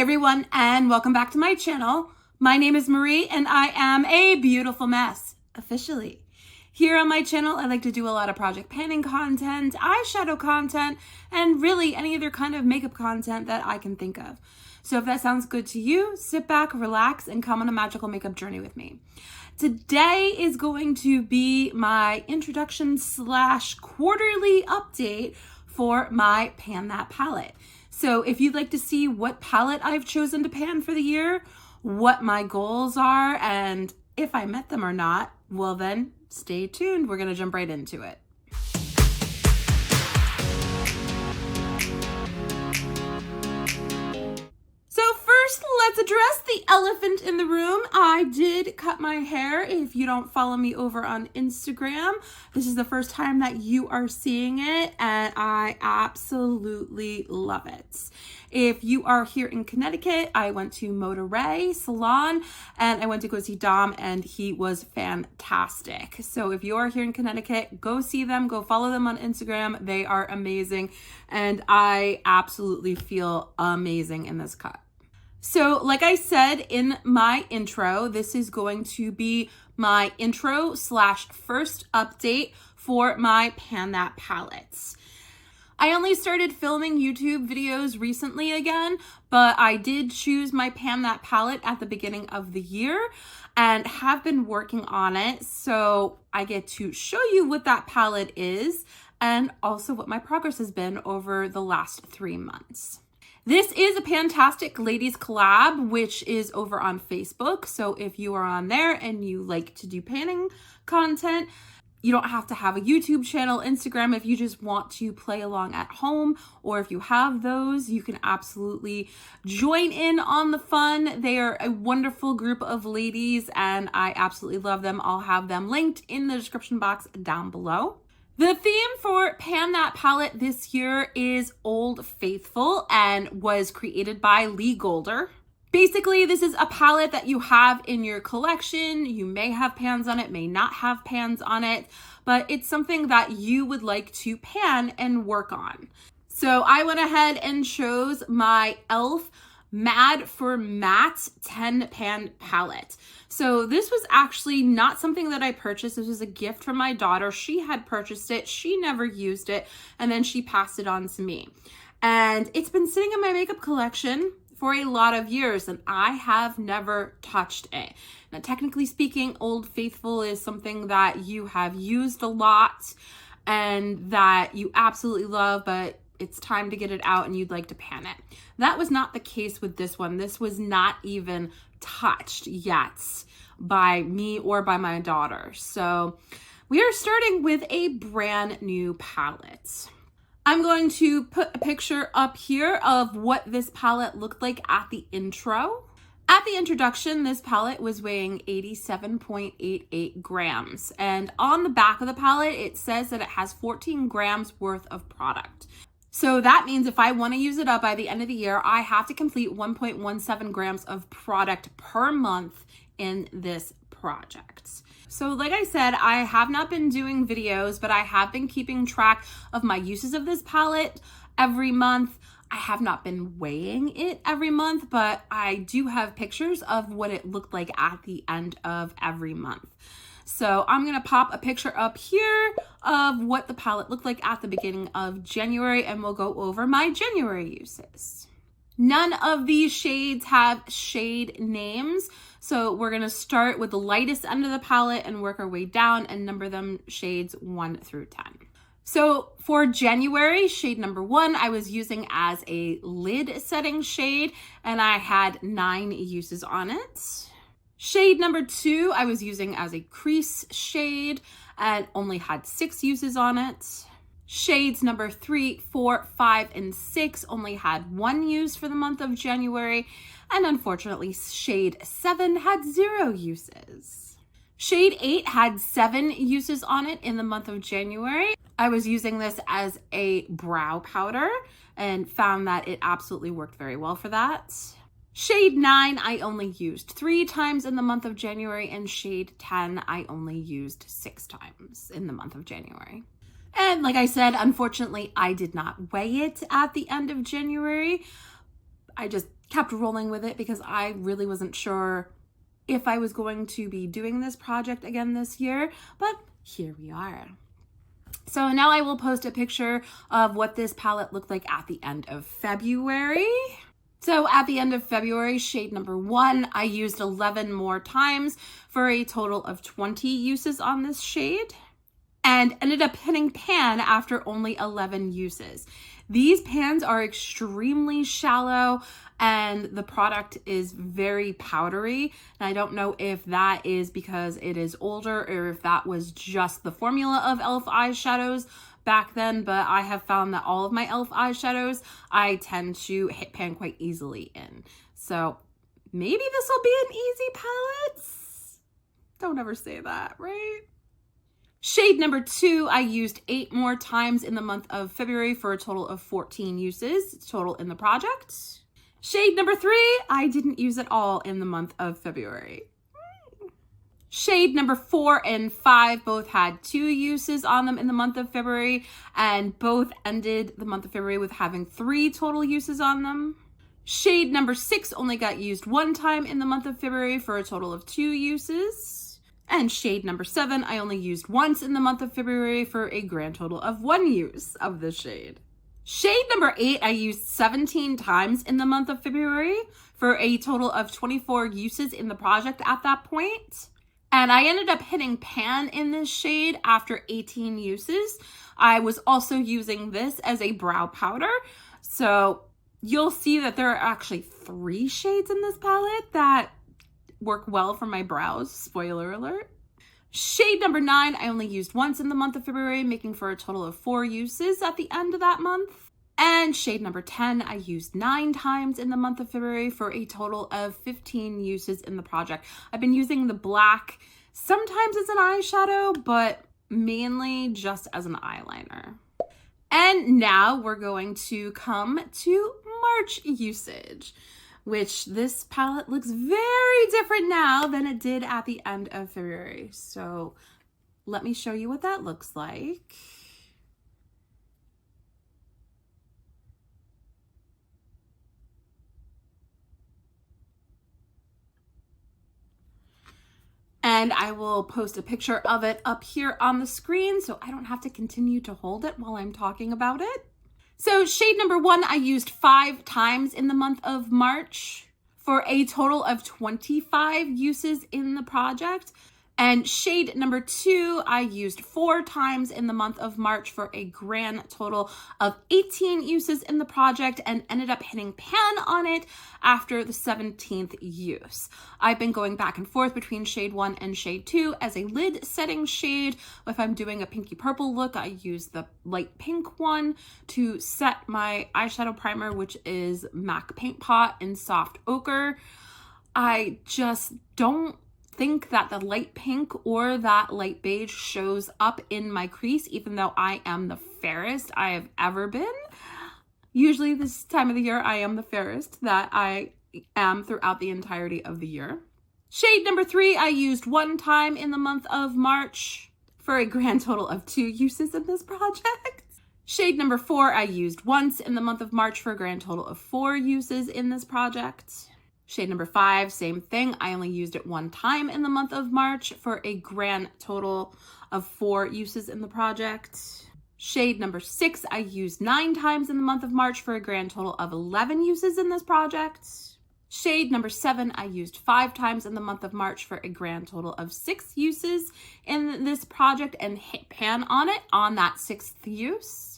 everyone, and welcome back to my channel. My name is Marie and I am a beautiful mess, officially. Here on my channel, I like to do a lot of project panning content, eyeshadow content, and really any other kind of makeup content that I can think of. So if that sounds good to you, sit back, relax, and come on a magical makeup journey with me. Today is going to be my introduction / quarterly update for my Pan That palette. So if you'd like to see what palette I've chosen to pan for the year, what my goals are, and if I met them or not, well then stay tuned. We're gonna jump right into it. So first, let's address the elephant in the room. I did cut my hair. If you don't follow me over on Instagram, this is the first time that you are seeing it, and I absolutely love it. If you are here in Connecticut, I went to Monterey Salon, and I went to go see Dom, and he was fantastic. So if you are here in Connecticut, go see them, go follow them on Instagram. They are amazing, and I absolutely feel amazing in this cut. So like I said in my intro, this is going to be my intro / first update for my Pan That palettes. I only started filming YouTube videos recently again, but I did choose my Pan That palette at the beginning of the year and have been working on it. So I get to show you what that palette is and also what my progress has been over the last 3 months. This is a Pantastic Ladies collab, which is over on Facebook. So if you are on there and you like to do panning content, you don't have to have a YouTube channel, Instagram. If you just want to play along at home, or if you have those, you can absolutely join in on the fun. They are a wonderful group of ladies and I absolutely love them. I'll have them linked in the description box down below. The theme for Pan That palette this year is Old Faithful and was created by Lee Golder. Basically, this is a palette that you have in your collection. You may have pans on it, may not have pans on it, but it's something that you would like to pan and work on. So I went ahead and chose my e.l.f. Mad for Matte 10 pan palette. So this was actually not something that I purchased. This was a gift from my daughter. She had purchased it. She never used it. And then she passed it on to me. And it's been sitting in my makeup collection for a lot of years and I have never touched it. Now, technically speaking, Old Faithful is something that you have used a lot and that you absolutely love, but it's time to get it out and you'd like to pan it. That was not the case with this one. This was not even touched yet by me or by my daughter. So we are starting with a brand new palette. I'm going to put a picture up here of what this palette looked like at the intro. At the introduction, this palette was weighing 87.88 grams. And on the back of the palette, it says that it has 14 grams worth of product. So that means if I want to use it up by the end of the year, I have to complete 1.17 grams of product per month in this project. So like I said, I have not been doing videos, but I have been keeping track of my uses of this palette every month. I have not been weighing it every month, but I do have pictures of what it looked like at the end of every month. So I'm gonna pop a picture up here of what the palette looked like at the beginning of January, and we'll go over my January uses. None of these shades have shade names, so we're gonna start with the lightest end of the palette and work our way down and number them shades 1 through 10. So for January, shade number 1, I was using as a lid setting shade, and I had 9 uses on it. Shade number 2, I was using as a crease shade and only had 6 uses on it. Shades number 3, 4, 5, and 6 only had 1 use for the month of January. And unfortunately, shade 7 had 0 uses. Shade 8 had 7 uses on it in the month of January. I was using this as a brow powder and found that it absolutely worked very well for that. Shade 9, I only used 3 times in the month of January, and shade 10, I only used 6 times in the month of January. And like I said, unfortunately, I did not weigh it at the end of January. I just kept rolling with it because I really wasn't sure if I was going to be doing this project again this year, but here we are. So now I will post a picture of what this palette looked like at the end of February. So at the end of February, shade number 1, I used 11 more times for a total of 20 uses on this shade, and ended up hitting pan after only 11 uses. These pans are extremely shallow and the product is very powdery. And I don't know if that is because it is older or if that was just the formula of e.l.f. eyeshadows back then, but I have found that all of my e.l.f. eyeshadows, I tend to hit pan quite easily in. So maybe this will be an easy palette. Don't ever say that, right? Shade number 2, I used 8 more times in the month of February for a total of 14 uses total in the project. Shade number 3, I didn't use at all in the month of February. Shade number 4 and 5 both had 2 uses on them in the month of February, and both ended the month of February with having 3 total uses on them. Shade number 6 only got used 1 time in the month of February for a total of 2 uses. And shade number 7, I only used once in the month of February for a grand total of 1 use of this shade. Shade number 8, I used 17 times in the month of February for a total of 24 uses in the project at that point. And I ended up hitting pan in this shade after 18 uses. I was also using this as a brow powder. So you'll see that there are actually 3 shades in this palette that work well for my brows, spoiler alert. Shade number 9, I only used once in the month of February, making for a total of 4 uses at the end of that month. And shade number 10, I used 9 times in the month of February for a total of 15 uses in the project. I've been using the black sometimes as an eyeshadow, but mainly just as an eyeliner. And now we're going to come to March usage, which this palette looks very different now than it did at the end of February. So let me show you what that looks like. And I will post a picture of it up here on the screen so I don't have to continue to hold it while I'm talking about it. So shade number 1, I used 5 times in the month of March for a total of 25 uses in the project. And shade number 2, I used 4 times in the month of March for a grand total of 18 uses in the project and ended up hitting pan on it after the 17th use. I've been going back and forth between shade 1 and shade 2 as a lid setting shade. If I'm doing a pinky purple look, I use the light pink one to set my eyeshadow primer, which is MAC Paint Pot in Soft Ochre. I just don't think that the light pink or that light beige shows up in my crease, even though I am the fairest I have ever been. Usually this time of the year, I am the fairest that I am throughout the entirety of the year. Shade number 3, I used 1 time in the month of March for a grand total of 2 uses in this project. Shade number 4, I used once in the month of March for a grand total of 4 uses in this project. Shade number 5, same thing. I only used it 1 time in the month of March for a grand total of 4 uses in the project. Shade number 6, I used 9 times in the month of March for a grand total of 11 uses in this project. Shade number 7, I used 5 times in the month of March for a grand total of 6 uses in this project and hit pan on it on that 6th use.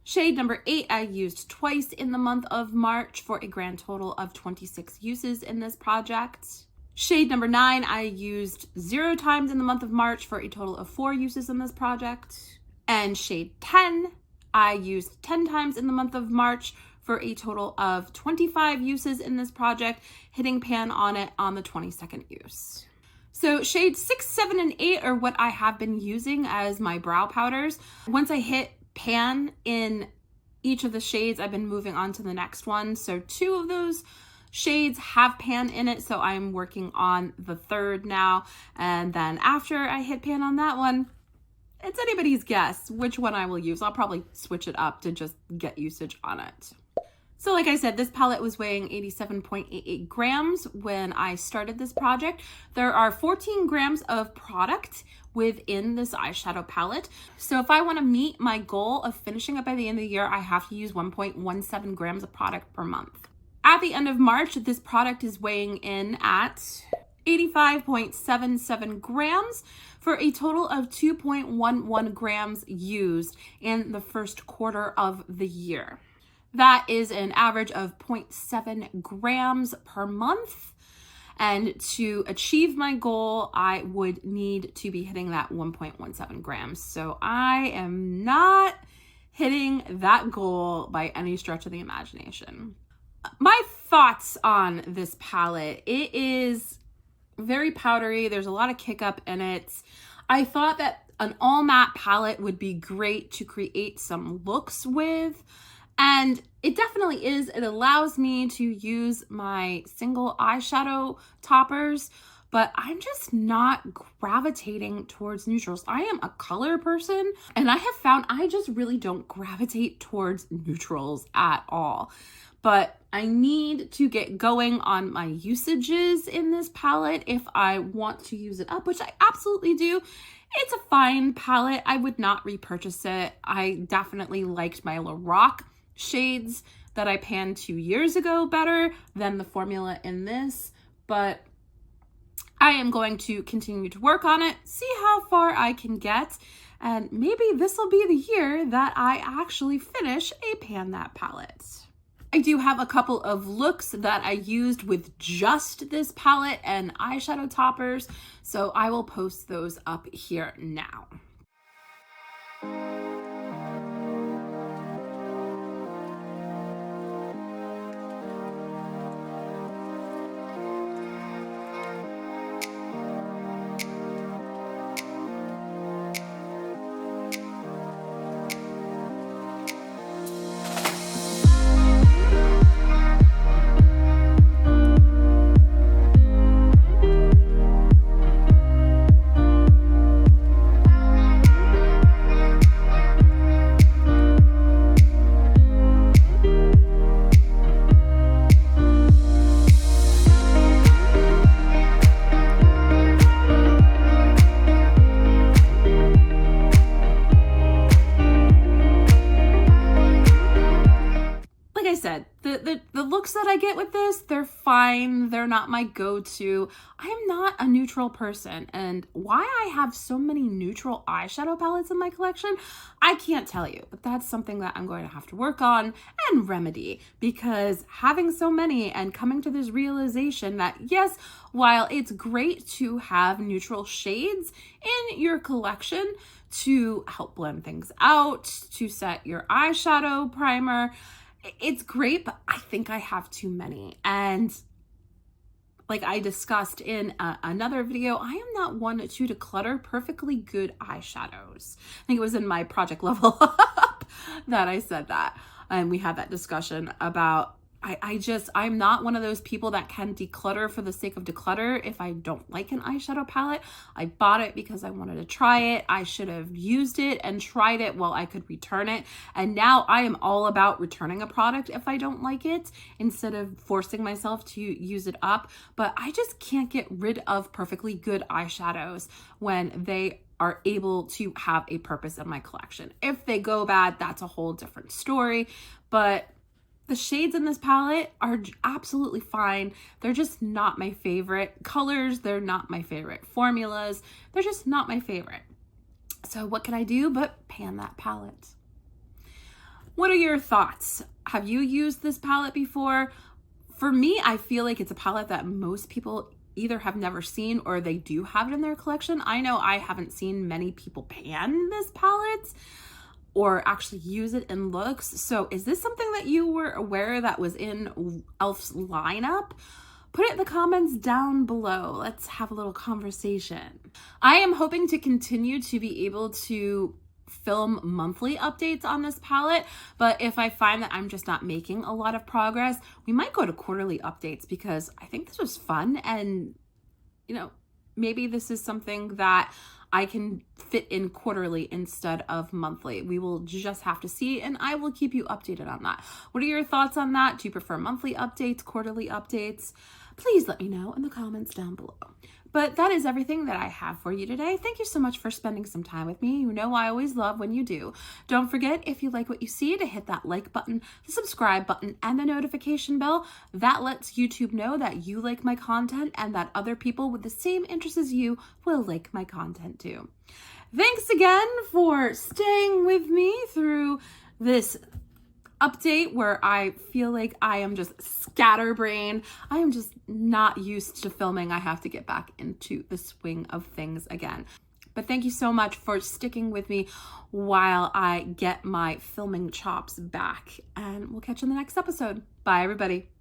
Shade number 8, I used twice in the month of March for a grand total of 26 uses in this project. Shade number 9, I used 0 times in the month of March for a total of 4 uses in this project. And shade 10, I used 10 times in the month of March for a total of 25 uses in this project, hitting pan on it on the 22nd use. So shades 6, 7, and 8 are what I have been using as my brow powders. Once I hit pan in each of the shades, I've been moving on to the next one. So 2 of those shades have pan in it, so I'm working on the 3rd now. And then after I hit pan on that one, it's anybody's guess which one I will use. I'll probably switch it up to just get usage on it. So like I said, this palette was weighing 87.88 grams when I started this project. There are 14 grams of product within this eyeshadow palette. So if I want to meet my goal of finishing it by the end of the year, I have to use 1.17 grams of product per month. At the end of March, this product is weighing in at 85.77 grams for a total of 2.11 grams used in the first quarter of the year. That is an average of 0.7 grams per month. And to achieve my goal, I would need to be hitting that 1.17 grams. So I am not hitting that goal by any stretch of the imagination. My thoughts on this palette: it is very powdery. There's a lot of kick up in it. I thought that an all matte palette would be great to create some looks with. And it definitely is. It allows me to use my single eyeshadow toppers, but I'm just not gravitating towards neutrals. I am a color person, and I have found I just really don't gravitate towards neutrals at all. But I need to get going on my usages in this palette if I want to use it up, which I absolutely do. It's a fine palette. I would not repurchase it. I definitely liked my Lorac shades that I panned 2 years ago better than the formula in this, but I am going to continue to work on it, see how far I can get, and maybe this will be the year that I actually finish a Pan That palette. I do have a couple of looks that I used with just this palette and eyeshadow toppers, so I will post those up here now. The looks that I get with this, they're fine. They're not my go-to. I am not a neutral person, and why I have so many neutral eyeshadow palettes in my collection, I can't tell you, but that's something that I'm going to have to work on and remedy, because having so many and coming to this realization that yes, while it's great to have neutral shades in your collection to help blend things out, to set your eyeshadow primer, it's great, but I think I have too many. And like I discussed in another video, I am not one to declutter perfectly good eyeshadows. I think it was in my Project Level Up that I said that. And we had that discussion about, I'm not one of those people that can declutter for the sake of declutter. If I don't like an eyeshadow palette, I bought it because I wanted to try it. I should have used it and tried it while I could return it. And now I am all about returning a product if I don't like it, instead of forcing myself to use it up. But I just can't get rid of perfectly good eyeshadows when they are able to have a purpose in my collection. If they go bad, that's a whole different story. But the shades in this palette are absolutely fine. They're just not my favorite colors. They're not my favorite formulas. They're just not my favorite. So what can I do but pan that palette? What are your thoughts? Have you used this palette before? For me, I feel like it's a palette that most people either have never seen or they do have it in their collection. I know I haven't seen many people pan this palette or actually use it in looks. So is this something that you were aware that was in e.l.f.'s lineup? Put it in the comments down below. Let's have a little conversation. I am hoping to continue to be able to film monthly updates on this palette, but if I find that I'm just not making a lot of progress, we might go to quarterly updates, because I think this was fun, and you know, maybe this is something that I can fit in quarterly instead of monthly. We will just have to see, and I will keep you updated on that. What are your thoughts on that? Do you prefer monthly updates, quarterly updates? Please let me know in the comments down below. But that is everything that I have for you today. Thank you so much for spending some time with me. You know I always love when you do. Don't forget, if you like what you see, to hit that like button, the subscribe button, and the notification bell. That lets YouTube know that you like my content and that other people with the same interests as you will like my content too. Thanks again for staying with me through this update where I feel like I am just scatterbrained. I am just not used to filming. I have to get back into the swing of things again. But thank you so much for sticking with me while I get my filming chops back. And we'll catch you in the next episode. Bye, everybody.